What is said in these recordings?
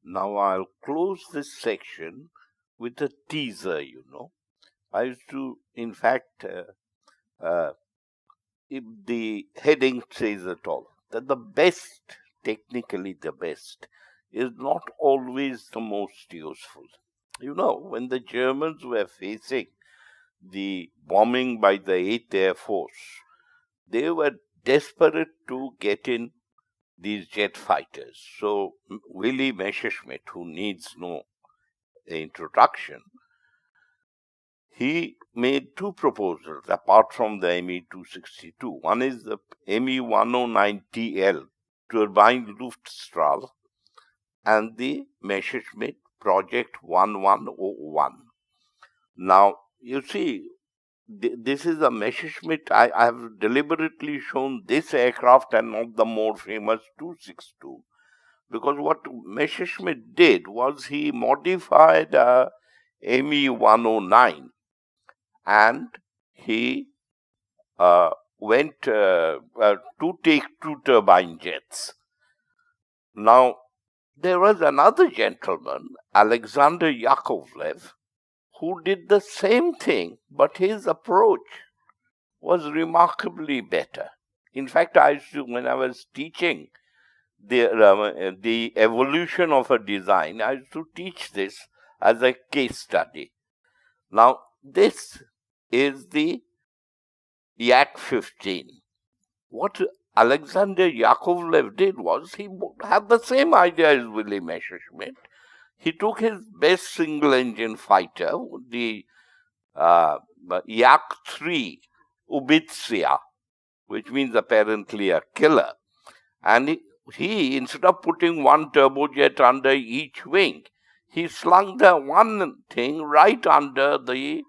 Now I'll close this section with a teaser, I used to, in fact, if the heading says it all, that the best, technically the best, is not always the most useful. When the Germans were facing the bombing by the 8th Air Force, they were desperate to get in these jet fighters. So Willy Messerschmitt, who needs no introduction, he made two proposals apart from the Me-262. One is the Me-109TL turbine Luftstrahl and the Messerschmitt Project 1101. Now, you see, this is a Messerschmitt. I have deliberately shown this aircraft and not the more famous 262, because what Messerschmitt did was he modified a Me-109 and he went to take two turbine jets. Now, there was another gentleman, Alexander Yakovlev, who did the same thing, but his approach was remarkably better. In fact, when I was teaching the evolution of a design, I used to teach this as a case study. Now, this is the Yak-15. What Alexander Yakovlev did was he had the same idea as Willy Messerschmitt. He took his best single-engine fighter, the Yak-3 Ubitsia, which means apparently a killer, and he, instead of putting one turbojet under each wing, he slung the one thing right under the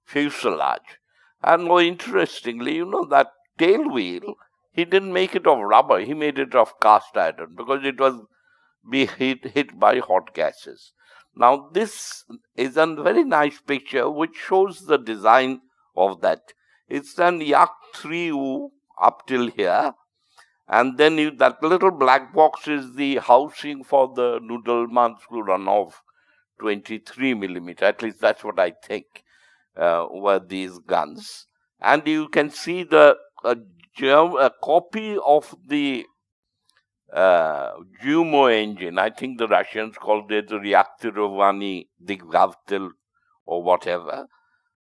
fuselage. And more interestingly, that tail wheel, he didn't make it of rubber, he made it of cast iron because it was hit by hot gases. Now, this is a very nice picture which shows the design of that. It's an Yak-3U up till here, and then that little black box is the housing for the Nudelman Skluranov 23 millimeter. At least that's what I think were these guns. And you can see a copy of the Jumo engine. I think the Russians called it the Reaktorovani Digavtel or whatever,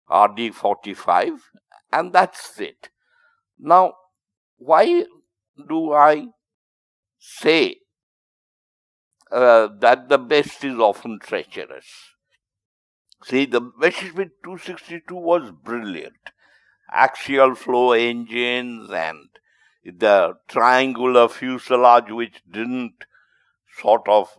RD-45, and that's it. Now, why do I say that the best is often treacherous? See, the Messerschmitt 262 was brilliant. Axial flow engines and the triangular fuselage which didn't sort of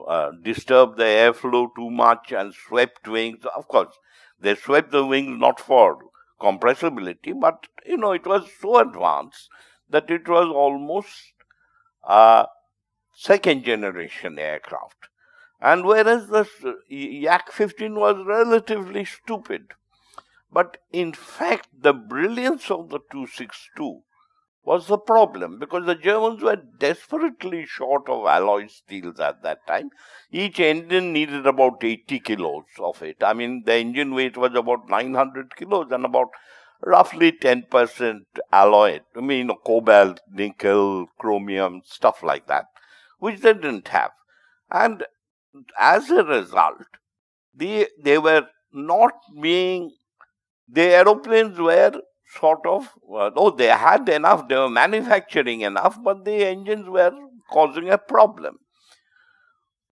disturb the airflow too much, and swept wings. Of course, they swept the wings not for compressibility, but it was so advanced that it was almost a second generation aircraft. And whereas the Yak-15 was relatively stupid, but in fact the brilliance of the 262 was the problem, because the Germans were desperately short of alloy steels at that time. Each engine needed about 80 kilos of it. I mean, the engine weight was about 900 kilos and about roughly 10% alloy. I mean, cobalt, nickel, chromium, stuff like that, which they didn't have. And as a result, they were not being, the aeroplanes were sort of, they had enough, they were manufacturing enough, but the engines were causing a problem.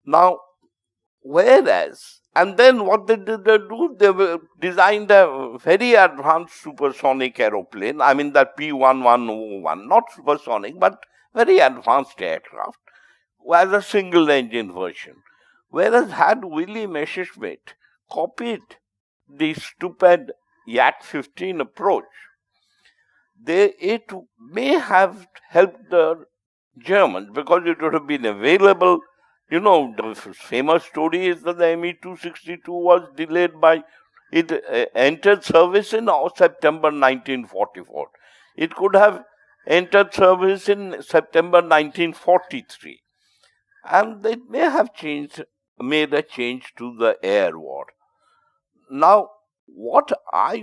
Now, whereas, and then what did they do? They designed a very advanced supersonic aeroplane, I mean that P-1101, not supersonic, but very advanced aircraft, as a single engine version. Whereas had Willy Messerschmitt copied the stupid Yak-15 approach, it may have helped the Germans, because it would have been available. The famous story is that the Me-262 was delayed by, it entered service in September 1944. It could have entered service in September 1943. And it may have changed made a change to the air war. Now, what I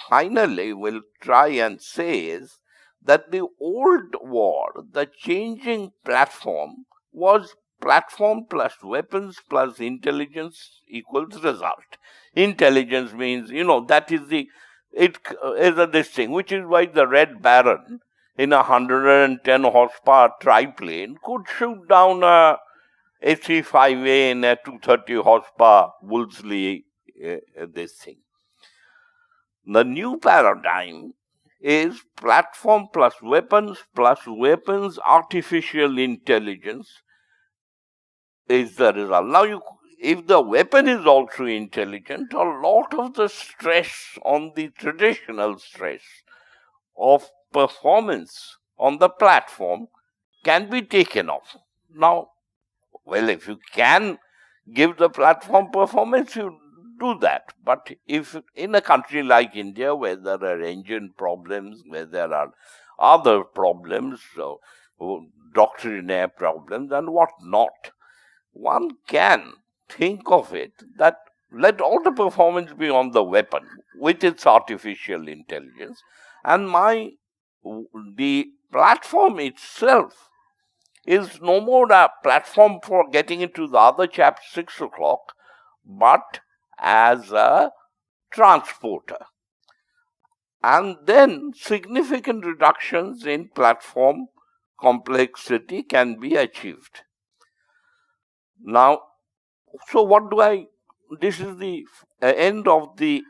finally will try and say is that the old war, the changing platform, was platform plus weapons plus intelligence equals result. Intelligence means, that is it is this thing, which is why the Red Baron in a 110 horsepower triplane could shoot down a A35A in a 230 horsepower Wolseley, this thing. The new paradigm is platform plus weapons, artificial intelligence is the result. Now, if the weapon is also intelligent, a lot of the stress on the traditional stress of performance on the platform can be taken off. Now, well, if you can give the platform performance, you do that. But if in a country like India, where there are engine problems, where there are other problems, doctrinaire problems and what not, one can think of it that let all the performance be on the weapon with its artificial intelligence, and the platform itself is no more a platform for getting into the other chap's 6 o'clock, but as a transporter. And then significant reductions in platform complexity can be achieved. Now, so this is the end of the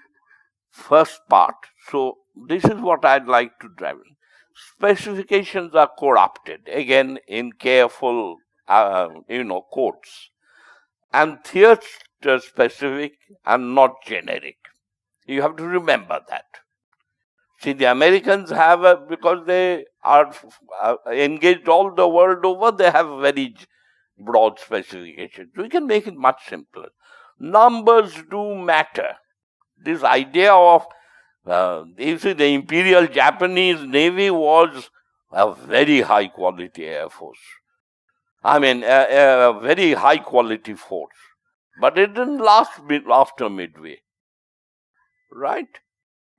first part. So this is what I'd like to drive in. Specifications are corrupted, again in careful, quotes, and theater specific and not generic. You have to remember that. See, the Americans have, because they are engaged all the world over, they have very broad specifications. We can make it much simpler. Numbers do matter. This idea of, you see, the Imperial Japanese Navy was a very high quality air force. I mean, a very high quality force. But it didn't last after Midway. Right?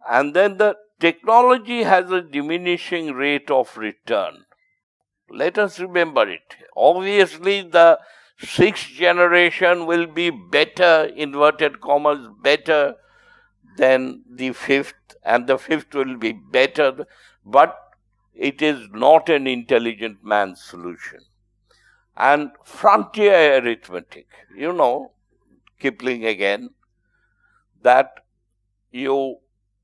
And then the technology has a diminishing rate of return. Let us remember it. Obviously, the 6th generation will be better, inverted commas, better than the 5th, and the 5th will be better, but it is not an intelligent man's solution. And frontier arithmetic, Kipling again, that you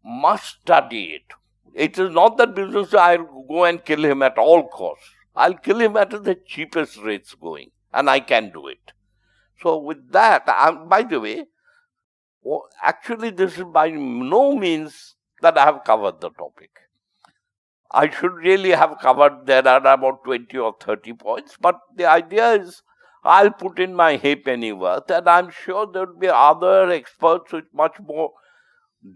must study it. It is not that business, I'll go and kill him at all costs. I'll kill him at the cheapest rates going, and I can do it. So with that, by the way, actually this is by no means that I have covered the topic. I should really have covered, there are about 20 or 30 points, but the idea is I'll put in my halfpenny worth, and I'm sure there will be other experts with much more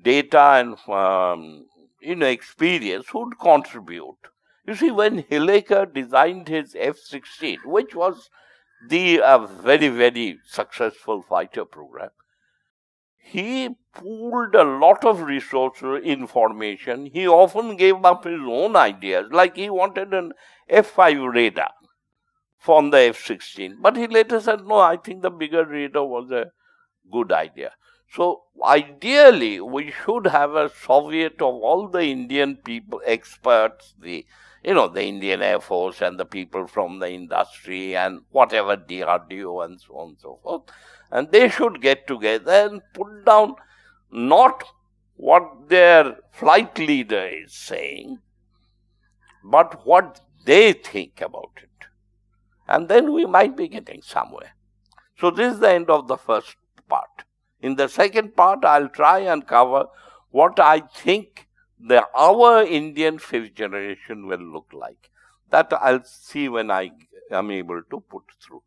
data and experience who would contribute. You see, when Hilliker designed his F-16, which was the very, very successful fighter program, he pooled a lot of resources, information. He often gave up his own ideas, like he wanted an F-5 radar from the F-16. But he later said, no, I think the bigger radar was a good idea. So ideally, we should have a Soviet of all the Indian people, experts, the Indian Air Force and the people from the industry and whatever DRDO and so on and so forth. And they should get together and put down not what their flight leader is saying, but what they think about it. And then we might be getting somewhere. So this is the end of the first part. In the second part, I'll try and cover what I think our Indian 5th generation will look like. That I'll see when I am able to put through.